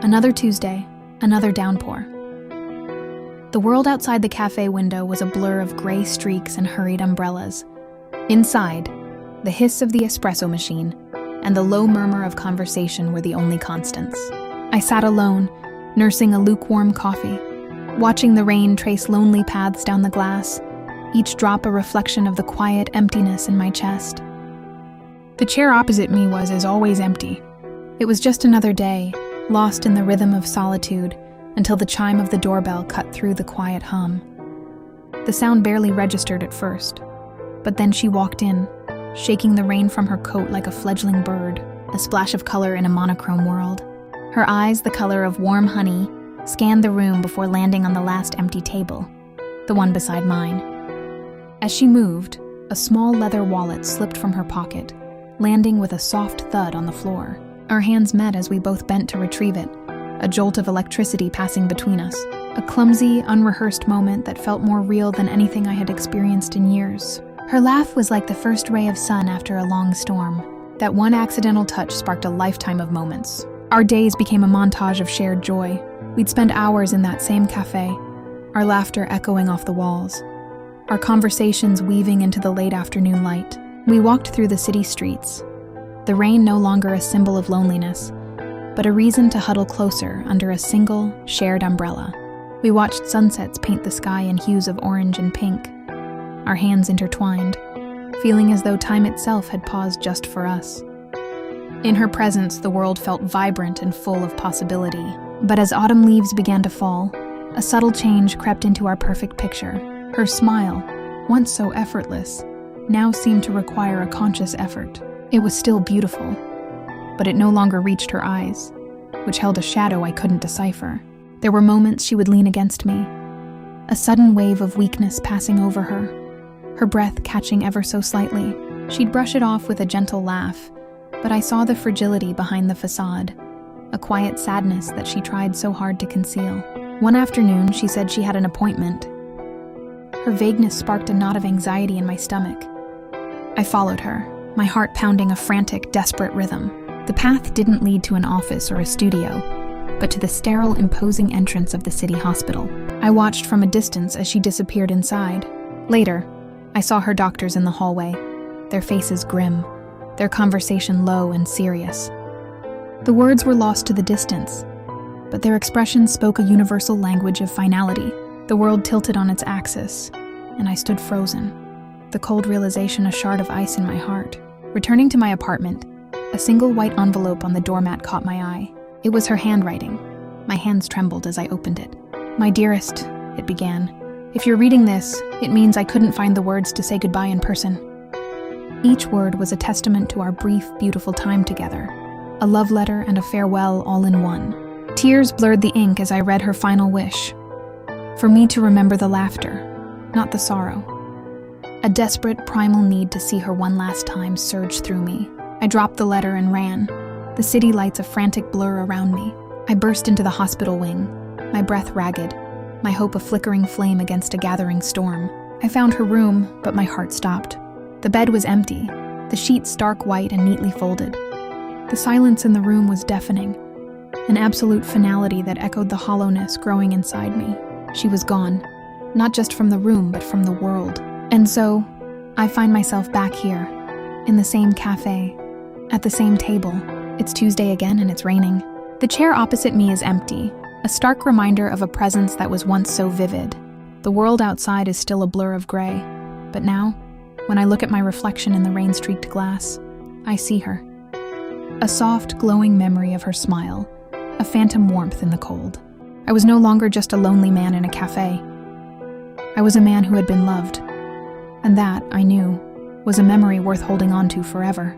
Another Tuesday, another downpour. The world outside the cafe window was a blur of gray streaks and hurried umbrellas. Inside, the hiss of the espresso machine and the low murmur of conversation were the only constants. I sat alone, nursing a lukewarm coffee, watching the rain trace lonely paths down the glass, each drop a reflection of the quiet emptiness in my chest. The chair opposite me was, as always, empty. It was just another day, lost in the rhythm of solitude, until the chime of the doorbell cut through the quiet hum. The sound barely registered at first, but then she walked in, shaking the rain from her coat like a fledgling bird, a splash of color in a monochrome world. Her eyes, the color of warm honey, scanned the room before landing on the last empty table, the one beside mine. As she moved, a small leather wallet slipped from her pocket, landing with a soft thud on the floor. Our hands met as we both bent to retrieve it, a jolt of electricity passing between us, a clumsy, unrehearsed moment that felt more real than anything I had experienced in years. Her laugh was like the first ray of sun after a long storm. That one accidental touch sparked a lifetime of moments. Our days became a montage of shared joy. We'd spend hours in that same cafe, our laughter echoing off the walls, our conversations weaving into the late afternoon light. We walked through the city streets, the rain no longer a symbol of loneliness, but a reason to huddle closer under a single, shared umbrella. We watched sunsets paint the sky in hues of orange and pink, our hands intertwined, feeling as though time itself had paused just for us. In her presence, the world felt vibrant and full of possibility. But as autumn leaves began to fall, a subtle change crept into our perfect picture. Her smile, once so effortless, now seemed to require a conscious effort. It was still beautiful, but it no longer reached her eyes, which held a shadow I couldn't decipher. There were moments she would lean against me, a sudden wave of weakness passing over her breath catching ever so slightly. She'd brush it off with a gentle laugh, but I saw the fragility behind the facade, a quiet sadness that she tried so hard to conceal. One afternoon, she said she had an appointment. Her vagueness sparked a knot of anxiety in my stomach. I followed her, my heart pounding a frantic, desperate rhythm. The path didn't lead to an office or a studio, but to the sterile, imposing entrance of the city hospital. I watched from a distance as she disappeared inside. Later, I saw her doctors in the hallway, their faces grim, their conversation low and serious. The words were lost to the distance, but their expressions spoke a universal language of finality. The world tilted on its axis, and I stood frozen, the cold realization a shard of ice in my heart. Returning to my apartment, a single white envelope on the doormat caught my eye. It was her handwriting. My hands trembled as I opened it. "My dearest," it began, "if you're reading this, it means I couldn't find the words to say goodbye in person." Each word was a testament to our brief, beautiful time together, a love letter and a farewell all in one. Tears blurred the ink as I read her final wish, for me to remember the laughter, not the sorrow. A desperate, primal need to see her one last time surged through me. I dropped the letter and ran, the city lights a frantic blur around me. I burst into the hospital wing, my breath ragged, my hope a flickering flame against a gathering storm. I found her room, but my heart stopped. The bed was empty, the sheets stark white and neatly folded. The silence in the room was deafening, an absolute finality that echoed the hollowness growing inside me. She was gone, not just from the room, but from the world. And so, I find myself back here, in the same cafe, at the same table. It's Tuesday again and it's raining. The chair opposite me is empty, a stark reminder of a presence that was once so vivid. The world outside is still a blur of gray, but now, when I look at my reflection in the rain-streaked glass, I see her. A soft, glowing memory of her smile, a phantom warmth in the cold. I was no longer just a lonely man in a cafe. I was a man who had been loved, and that, I knew, was a memory worth holding on to forever.